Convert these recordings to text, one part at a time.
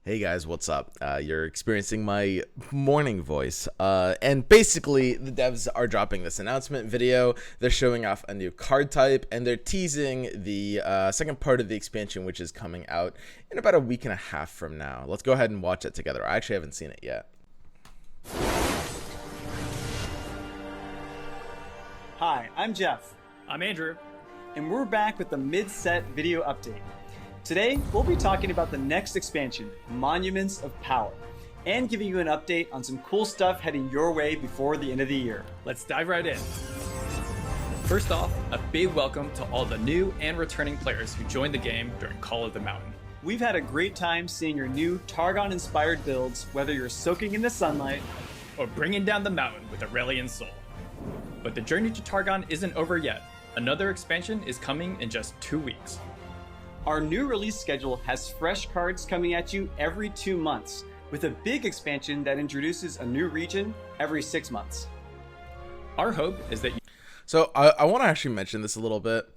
Hey guys, what's up? You're experiencing my morning voice. And basically, the devs are dropping this announcement video. They're showing off a new card type, and they're teasing the second part of the expansion, which is coming out in about a week and a half from now. Let's go ahead and watch it together. I actually haven't seen it yet. Hi, I'm Jeff. I'm Andrew. And we're back with the mid-set video update. Today, we'll be talking about the next expansion, Monuments of Power, and giving you an update on some cool stuff heading your way before the end of the year. Let's dive right in. First off, a big welcome to all the new and returning players who joined the game during Call of the Mountain. We've had a great time seeing your new Targon-inspired builds, whether you're soaking in the sunlight Or bringing down the mountain with Aurelian Soul. But the journey to Targon isn't over yet. Another expansion is coming in just 2 weeks. Our new release schedule has fresh cards coming at you every 2 months, with a big expansion that introduces a new region every 6 months. Our hope is that So I want to actually mention this a little bit.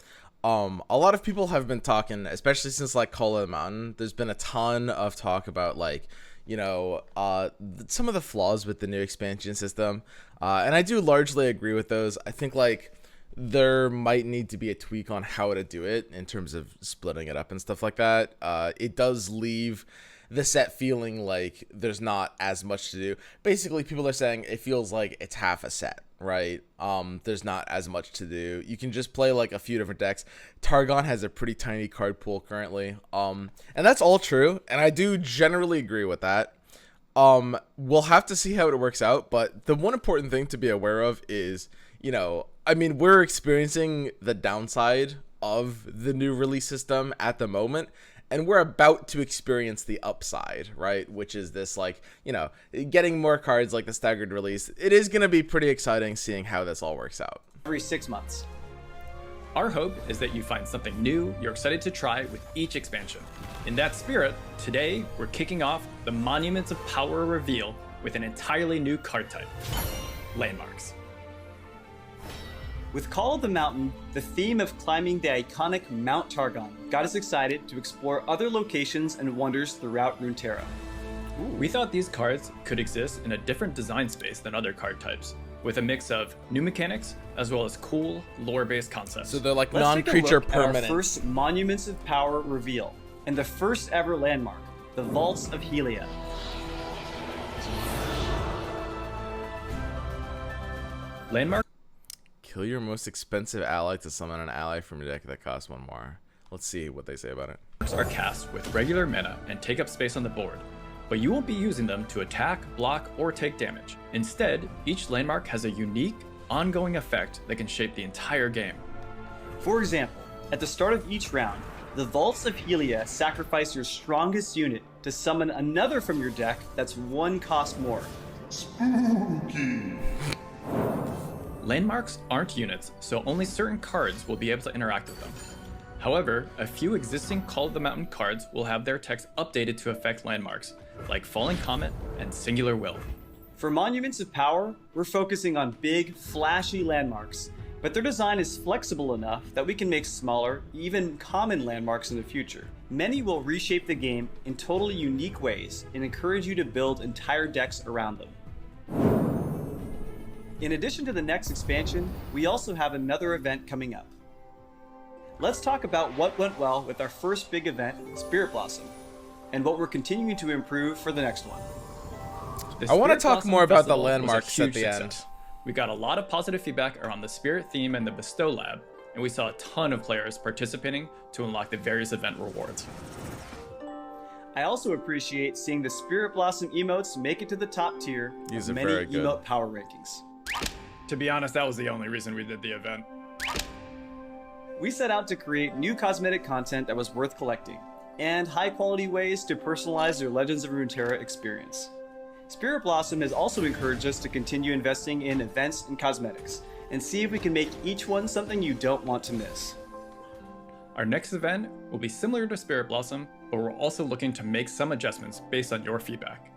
A lot of people have been talking, especially since like Call of the Mountain. There's been a ton of talk about some of the flaws with the new expansion system, and I do largely agree with those. I think there might need to be a tweak on how to do it in terms of splitting it up and stuff like that. It does leave the set feeling like there's not as much to do. Basically, people are saying it feels like it's half a set, right? There's not as much to do. You can just play like a few different decks. Targon has a pretty tiny card pool currently. And that's all true. And I do generally agree with that. We'll have to see how it works out. But the one important thing to be aware of is, we're experiencing the downside of the new release system at the moment, and we're about to experience the upside, right? Which is this, getting more cards like the staggered release. It is going to be pretty exciting seeing how this all works out. Every 6 months. our hope is that you find something new you're excited to try with each expansion. In that spirit, today we're kicking off the Monuments of Power reveal with an entirely new card type, Landmarks. With Call of the Mountain, the theme of climbing the iconic Mount Targon got us excited to explore other locations and wonders throughout Runeterra. We thought these cards could exist in a different design space than other card types, with a mix of new mechanics as well as cool lore-based concepts. So they're like Let's take a non-creature look at our permanent. first Monuments of Power reveal, and the first ever landmark, the Vaults of Helia. Landmarks Kill your most expensive ally to summon an ally from your deck that costs one more. Let's see what they say about it. are cast with regular mana and take up space on the board, but you won't be using them to attack, block, or take damage. Instead, each landmark has a unique, ongoing effect that can shape the entire game. For example, at the start of each round, the Vaults of Helia sacrifice your strongest unit to summon another from your deck that's 1 cost more. Landmarks aren't units, so only certain cards will be able to interact with them. However, a few existing Call of the Mountain cards will have their text updated to affect landmarks, like Falling Comet and Singular Will. For Monuments of Power, we're focusing on big, flashy landmarks, but their design is flexible enough that we can make smaller, even common landmarks in the future. Many will reshape the game in totally unique ways and encourage you to build entire decks around them. In addition to the next expansion, we also have another event coming up. Let's talk about what went well with our first big event, Spirit Blossom, and what we're continuing to improve for the next one. The I want to Spirit talk Blossom more about the Festival was a landmarks at huge the end. success. We got a lot of positive feedback around the Spirit theme and the Bestow Lab, and we saw a ton of players participating to unlock the various event rewards. I also appreciate seeing the Spirit Blossom emotes make it to the top tier These of are many very good. emote power rankings. To be honest, that was the only reason we did the event. We set out to create new cosmetic content that was worth collecting, and high-quality ways to personalize your Legends of Runeterra experience. Spirit Blossom has also encouraged us to continue investing in events and cosmetics, and see if we can make each one something you don't want to miss. Our next event will be similar to Spirit Blossom, but we're also looking to make some adjustments based on your feedback.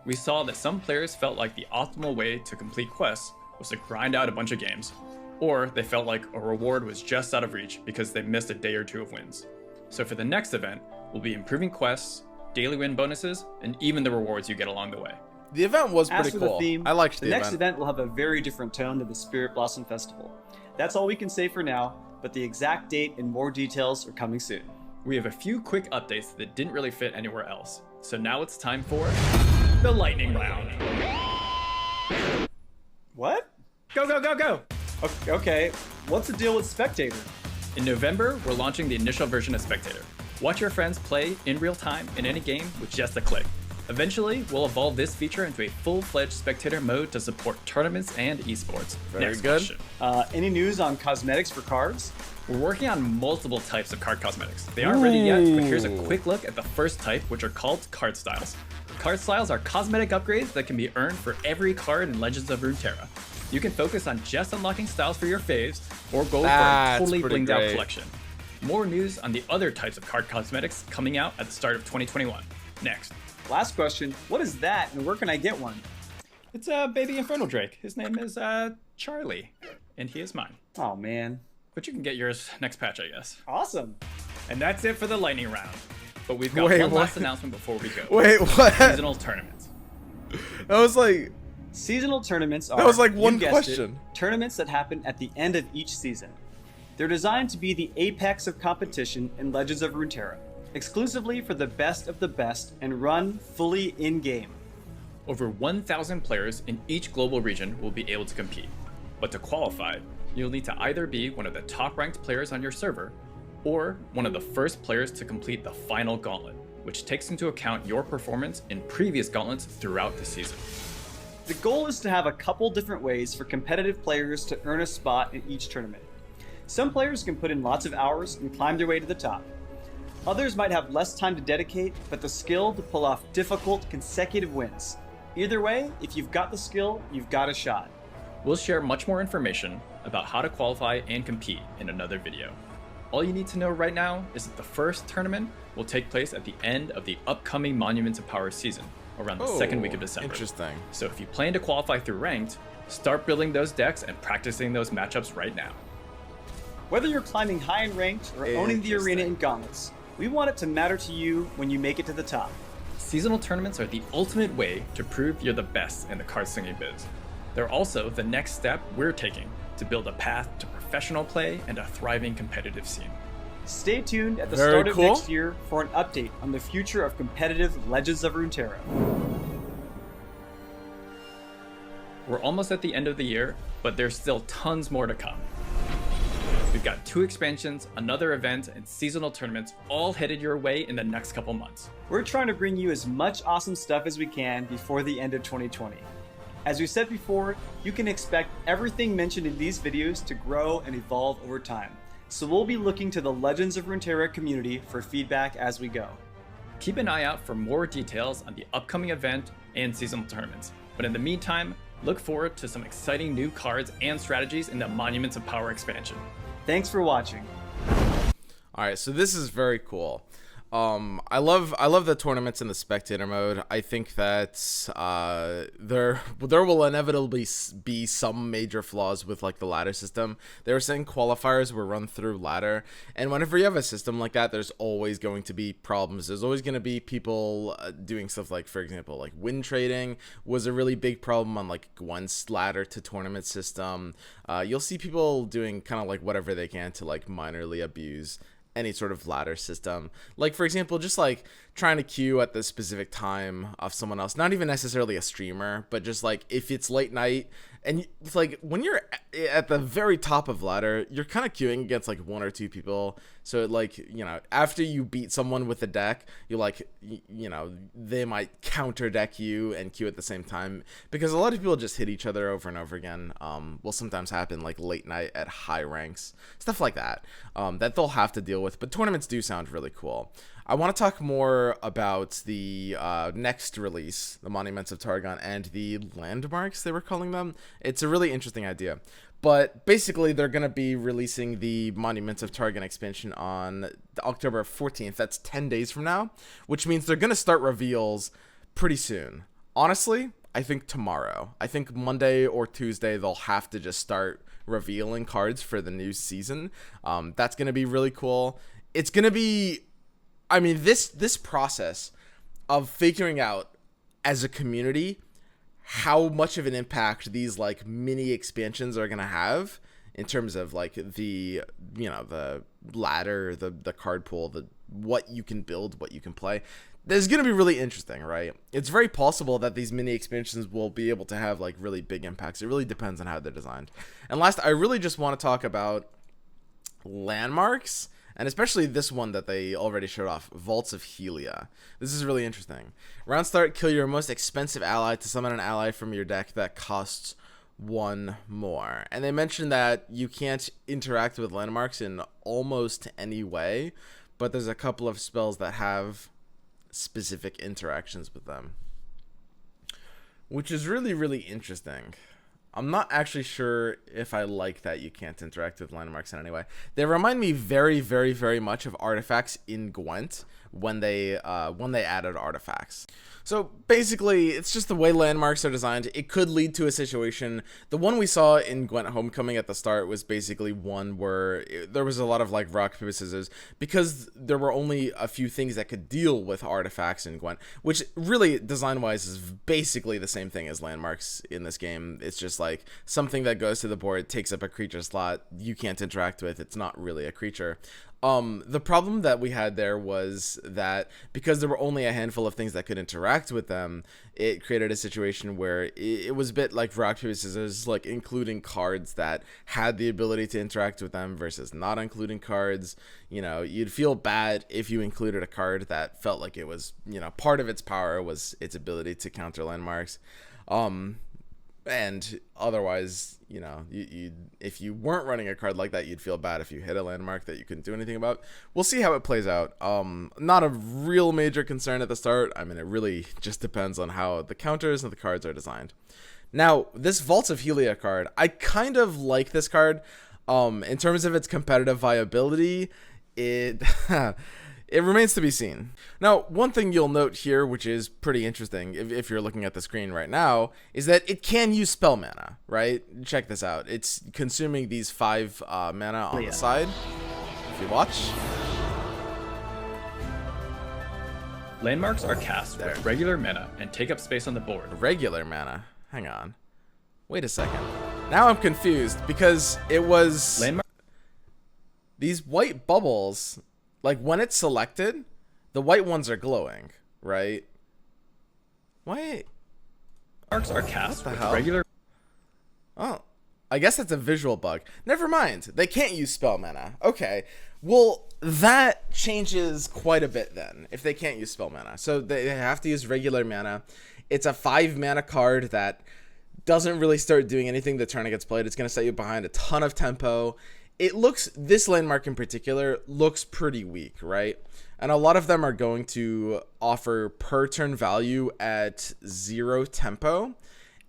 We saw that some players felt like the optimal way to complete quests was to grind out a bunch of games, or they felt like a reward was just out of reach because they missed a day or two of wins. So for the next event, we'll be improving quests, daily win bonuses, and even the rewards you get along the way. The event was As pretty for cool. the theme, I liked the the next event. event will have a very different tone than the Spirit Blossom Festival. That's all we can say for now, but the exact date and more details are coming soon. We have a few quick updates that didn't really fit anywhere else. So now it's time for the lightning round. What? Go, go, go, go! Okay, what's the deal with Spectator? In November, we're launching the initial version of Spectator. Watch your friends play in real time in any game with just a click. Eventually, we'll evolve this feature into a full-fledged spectator mode to support tournaments and esports. Very Next good. question. Any news on cosmetics for cards? We're working on multiple types of card cosmetics. They aren't ready yet, but here's a quick look at the first type, which are called card styles. Card styles are cosmetic upgrades that can be earned for every card in Legends of Runeterra. You can focus on just unlocking styles for your faves, or go for a That's totally pretty blinged out great. collection. More news on the other types of card cosmetics coming out at the start of 2021. Next. Last question, what is that and where can I get one? It's baby Infernal Drake. His name is Charlie, and he is mine. Oh man, But you can get yours next patch, I guess. awesome. And that's it for the lightning round. But we've got Wait, one what? last announcement before we go. Wait, what? Seasonal tournaments. That was like, Seasonal tournaments are, was like you one guessed question. it, tournaments that happen at the end of each season. They're designed to be the apex of competition in Legends of Runeterra, exclusively for the best of the best and run fully in-game. Over 1,000 players in each global region will be able to compete. But to qualify, you'll need to either be one of the top-ranked players on your server, or one of the first players to complete the final gauntlet, which takes into account your performance in previous gauntlets throughout the season. The goal is to have a couple different ways for competitive players to earn a spot in each tournament. Some players can put in lots of hours and climb their way to the top. Others might have less time to dedicate, but the skill to pull off difficult consecutive wins. Either way, if you've got the skill, you've got a shot. We'll share much more information about how to qualify and compete in another video. All you need to know right now is that the first tournament will take place at the end of the upcoming Monuments of Power season, around the second week of December. Interesting. So if you plan to qualify through ranked, start building those decks and practicing those matchups right now. Whether you're climbing high in ranked or owning the arena in gauntlets, we want it to matter to you when you make it to the top. Seasonal tournaments are the ultimate way to prove you're the best in the card slinging biz. They're also the next step we're taking to build a path to professional play and a thriving competitive scene. Stay tuned at the Very start of cool. next year for an update on the future of competitive Legends of Runeterra. We're almost at the end of the year, but there's still tons more to come. We've got 2 expansions, another event, and seasonal tournaments all headed your way in the next couple months. We're trying to bring you as much awesome stuff as we can before the end of 2020. As we said before, you can expect everything mentioned in these videos to grow and evolve over time. So we'll be looking to the Legends of Runeterra community for feedback as we go. Keep an eye out for more details on the upcoming event and seasonal tournaments. But in the meantime, look forward to some exciting new cards and strategies in the Monuments of Power expansion. Thanks for watching. All right, so this is very cool. I love the tournaments in the spectator mode. I think that there will inevitably be some major flaws with like the ladder system. They were saying qualifiers were run through ladder, and whenever you have a system like that, there's always going to be problems. There's always going to be people doing stuff like, for example, like win trading was a really big problem on like Gwen's ladder to tournament system. You'll see people doing kind of like whatever they can to like minorly abuse any sort of ladder system. Like, for example, just like trying to queue at the specific time of someone else, not even necessarily a streamer, but just like if it's late night and it's like when you're at the very top of ladder, you're kind of queuing against like 1 or 2 people. So like, you know, after you beat someone with a deck, you like, you know, they might counter deck you and queue at the same time, because a lot of people just hit each other over and over again. Will sometimes happen like late night at high ranks, stuff like that, that they'll have to deal with. But tournaments do sound really cool. I want to talk more about the next release, the Monuments of Targon, and the landmarks they were calling them. It's a really interesting idea. But basically, they're going to be releasing the Monuments of Targon expansion on October 14th. That's 10 days from now, which means they're going to start reveals pretty soon. Honestly, I think tomorrow. I think Monday or Tuesday, they'll have to just start revealing cards for the new season. That's going to be really cool. It's going to be... I mean, this process of figuring out as a community how much of an impact these like mini expansions are going to have in terms of like the, you know, the ladder, the card pool, the what you can build, what you can play. This is going to be really interesting, right? It's very possible that these mini expansions will be able to have like really big impacts. It really depends on how they're designed. And last, I really just want to talk about landmarks, and especially this one that they already showed off, Vaults of Helia. This is really interesting. Round start, kill your most expensive ally to summon an ally from your deck that costs 1 more. And they mentioned that you can't interact with landmarks in almost any way, but there's a couple of spells that have specific interactions with them, which is really, really interesting. I'm not actually sure if I like that you can't interact with landmarks in any way. They remind me very, very, very much of artifacts in Gwent when they added artifacts. So basically, it's just the way landmarks are designed. It could lead to a situation. The one we saw in Gwent Homecoming at the start was basically one where there was a lot of like rock, paper, scissors, because there were only a few things that could deal with artifacts in Gwent, which really design-wise is basically the same thing as landmarks in this game. It's just like something that goes to the board, takes up a creature slot, you can't interact with. It's not really a creature. The problem that we had there was that because there were only a handful of things that could interact with them, it created a situation where it was a bit like rock, paper, scissors, like including cards that had the ability to interact with them versus not including cards. You know, you'd feel bad if you included a card that felt like it was, you know, part of its power was its ability to counter landmarks. And otherwise, you know, you if you weren't running a card like that, you'd feel bad if you hit a landmark that you couldn't do anything about. We'll see how it plays out. Not a real major concern at the start. I mean, it really just depends on how the counters and the cards are designed. Now, this Vaults of Helia card, I kind of like this card. In terms of its competitive viability, it it remains to be seen. Now, one thing you'll note here, which is pretty interesting if you're looking at the screen right now, is that it can use spell mana, right? Check this out. It's consuming these 5 mana on the side. If you watch. Landmarks are cast with regular mana and take up space on the board. Regular mana? Hang on. Wait a second. Now I'm confused because it was... These white bubbles... Like, when it's selected, the white ones are glowing, right? Wait. Marks are cast with regular... Oh, I guess that's a visual bug. Never mind. They can't use spell mana. Okay. Well, that changes quite a bit then, if they can't use spell mana. So they have to use regular mana. It's a 5 mana card that doesn't really start doing anything the turn it gets played. It's going to set you behind a ton of tempo. It looks, this landmark in particular, looks pretty weak, right? And a lot of them are going to offer per turn value at 0 tempo.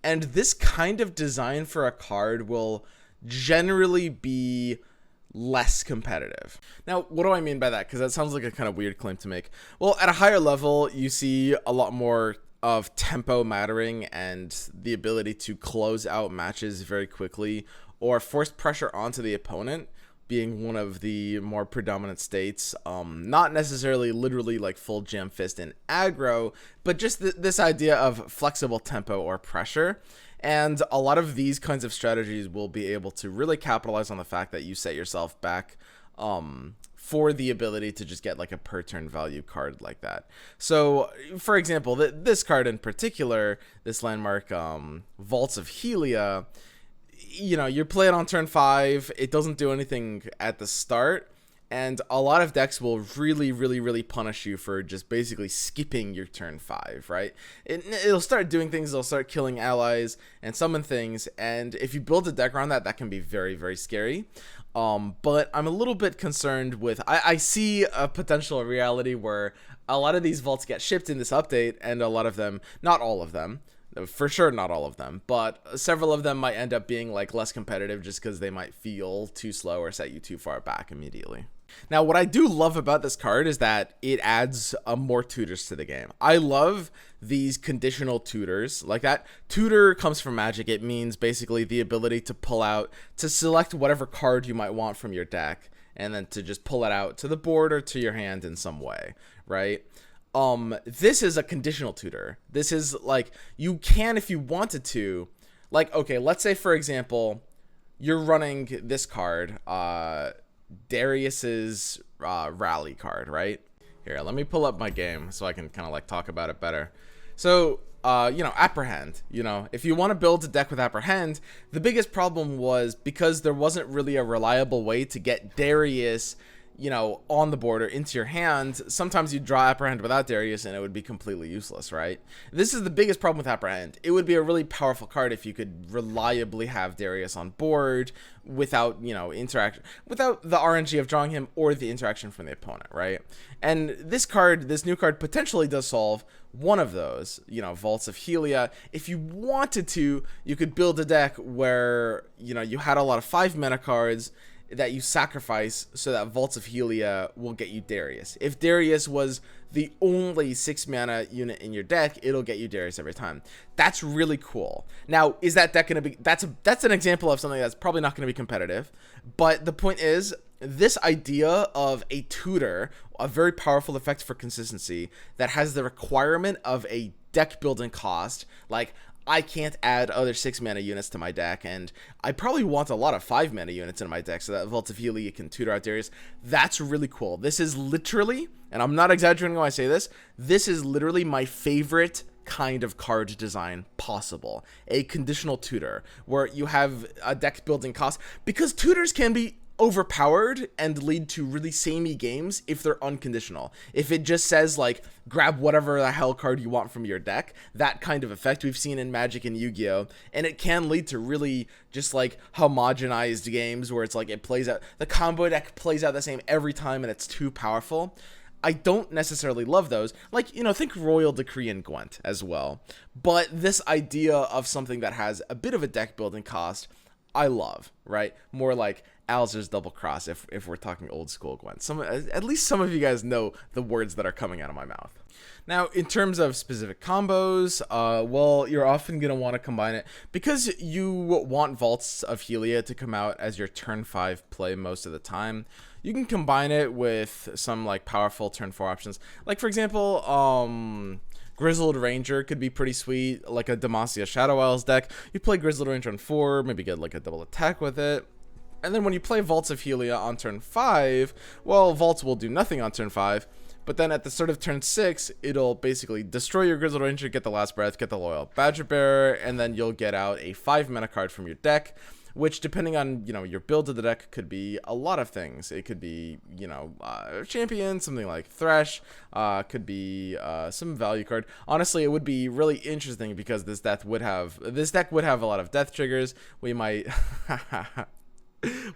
And this kind of design for a card will generally be less competitive. Now, what do I mean by that? Because that sounds like a kind of weird claim to make. Well, at a higher level, you see a lot more of tempo mattering and the ability to close out matches very quickly, or force pressure onto the opponent being one of the more predominant states. Not necessarily literally like full jam fist and aggro, but just this idea of flexible tempo or pressure. And a lot of these kinds of strategies will be able to really capitalize on the fact that you set yourself back for the ability to just get like a per turn value card like that. So, for example, this card in particular, this landmark, Vaults of Helia, you know, you play it on turn 5, it doesn't do anything at the start, and a lot of decks will really punish you for just basically skipping your turn 5, right? It'll start doing things, it'll start killing allies and summon things, and if you build a deck around that, that can be very scary. But I'm a little bit concerned with, I see a potential reality where a lot of these vaults get shipped in this update, and a lot of them, not all of them, for sure not all of them, but several of them might end up being like less competitive just because they might feel too slow or set you too far back immediately. Now, what I do love about this card is that it adds more tutors to the game. I love these conditional tutors like that. Tutor comes from Magic. It means basically the ability to pull out, to select whatever card you might want from your deck, and then to just pull it out to the board or to your hand in some way, right? This is a conditional tutor. This is like, you can, if you wanted to, like, okay, let's say for example, you're running this card, Darius's rally card, right? Here, let me pull up my game so I can kind of like talk about it better. So, Apprehend, if you want to build a deck with Apprehend, the biggest problem was because there wasn't really a reliable way to get Darius, on the board or into your hand. Sometimes you draw Apprehend without Darius and it would be completely useless, right? This is the biggest problem with Apprehend. It would be a really powerful card if you could reliably have Darius on board without, interaction, without the RNG of drawing him or the interaction from the opponent, right? And this new card potentially does solve one of those, Vaults of Helia. If you wanted to, you could build a deck where, you had a lot of 5 mana cards that you sacrifice so that Vaults of Helia will get you Darius. If Darius was the only 6 mana unit in your deck, it'll get you Darius every time. That's really cool. Now, is that deck going to be... That's an example of something that's probably not going to be competitive. But the point is, this idea of a tutor, a very powerful effect for consistency that has the requirement of a deck building cost, like, I can't add other 6 mana units to my deck, and I probably want a lot of 5 mana units in my deck so that Vault of Helia can tutor out Darius. That's really cool. This is literally, and I'm not exaggerating when I say this is literally my favorite kind of card design possible. A conditional tutor, where you have a deck building cost, because tutors can be overpowered and lead to really samey games if they're unconditional. If it just says like grab whatever the hell card you want from your deck, that kind of effect we've seen in Magic and Yu-Gi-Oh, and it can lead to really just like homogenized games where it's like it plays out, the combo deck plays out the same every time and it's too powerful. I don't necessarily love those. Like, think Royal Decree and Gwent as well. But this idea of something that has a bit of a deck building cost, I love, right? More like Alzur's Double Cross, if we're talking old school Gwent. At least some of you guys know the words that are coming out of my mouth. Now, in terms of specific combos, well, you're often going to want to combine it because you want Vaults of Helia to come out as your turn 5 play most of the time. You can combine it with some like powerful turn 4 options. Like, for example, Grizzled Ranger could be pretty sweet, like a Demacia Shadow Isles deck. You play Grizzled Ranger on 4, maybe get like a double attack with it. And then when you play Vaults of Helia on turn 5, well, Vaults will do nothing on turn 5, but then at the start of turn 6, it'll basically destroy your Grizzled Ranger, get the Last Breath, get the Loyal Badger Bearer, and then you'll get out a 5 mana card from your deck, which, depending on, your build of the deck, could be a lot of things. It could be, Champion, something like Thresh, could be some value card. Honestly, it would be really interesting because this deck would have a lot of death triggers. We might...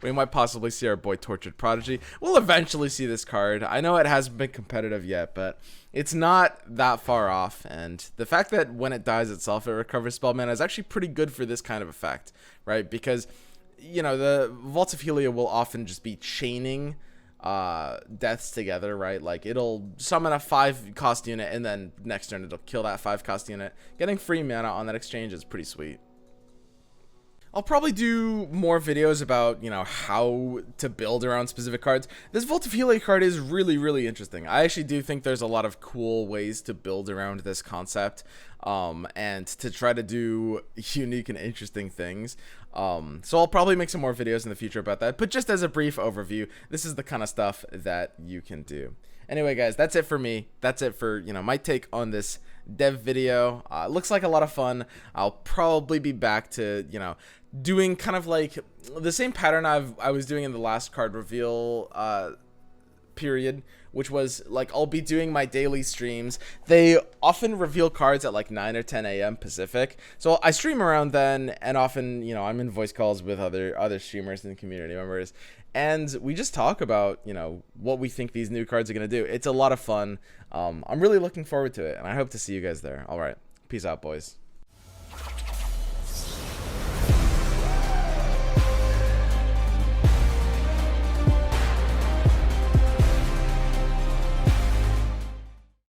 We might possibly see our boy Tortured Prodigy. We'll eventually see this card. I know it hasn't been competitive yet, but it's not that far off. And the fact that when it dies itself, it recovers spell mana is actually pretty good for this kind of effect, right? Because, the Vaults of Helia will often just be chaining deaths together, right? Like, it'll summon a 5-cost unit, and then next turn it'll kill that 5-cost unit. Getting free mana on that exchange is pretty sweet. I'll probably do more videos about, how to build around specific cards. This Vault of Helia card is really, really interesting. I actually do think there's a lot of cool ways to build around this concept, and to try to do unique and interesting things. So I'll probably make some more videos in the future about that. But just as a brief overview, this is the kind of stuff that you can do. Anyway, guys, that's it for me. That's it for, my take on this dev video. It looks like a lot of fun. I'll probably be back to, doing kind of like the same pattern I was doing in the last card reveal period, which was like I'll be doing my daily streams. They often reveal cards at like 9 or 10 a.m. Pacific, so I stream around then, and often I'm in voice calls with other streamers and community members, and we just talk about what we think these new cards are gonna do. It's a lot of fun. I'm really looking forward to it, and I hope to see you guys there. All right, peace out, boys.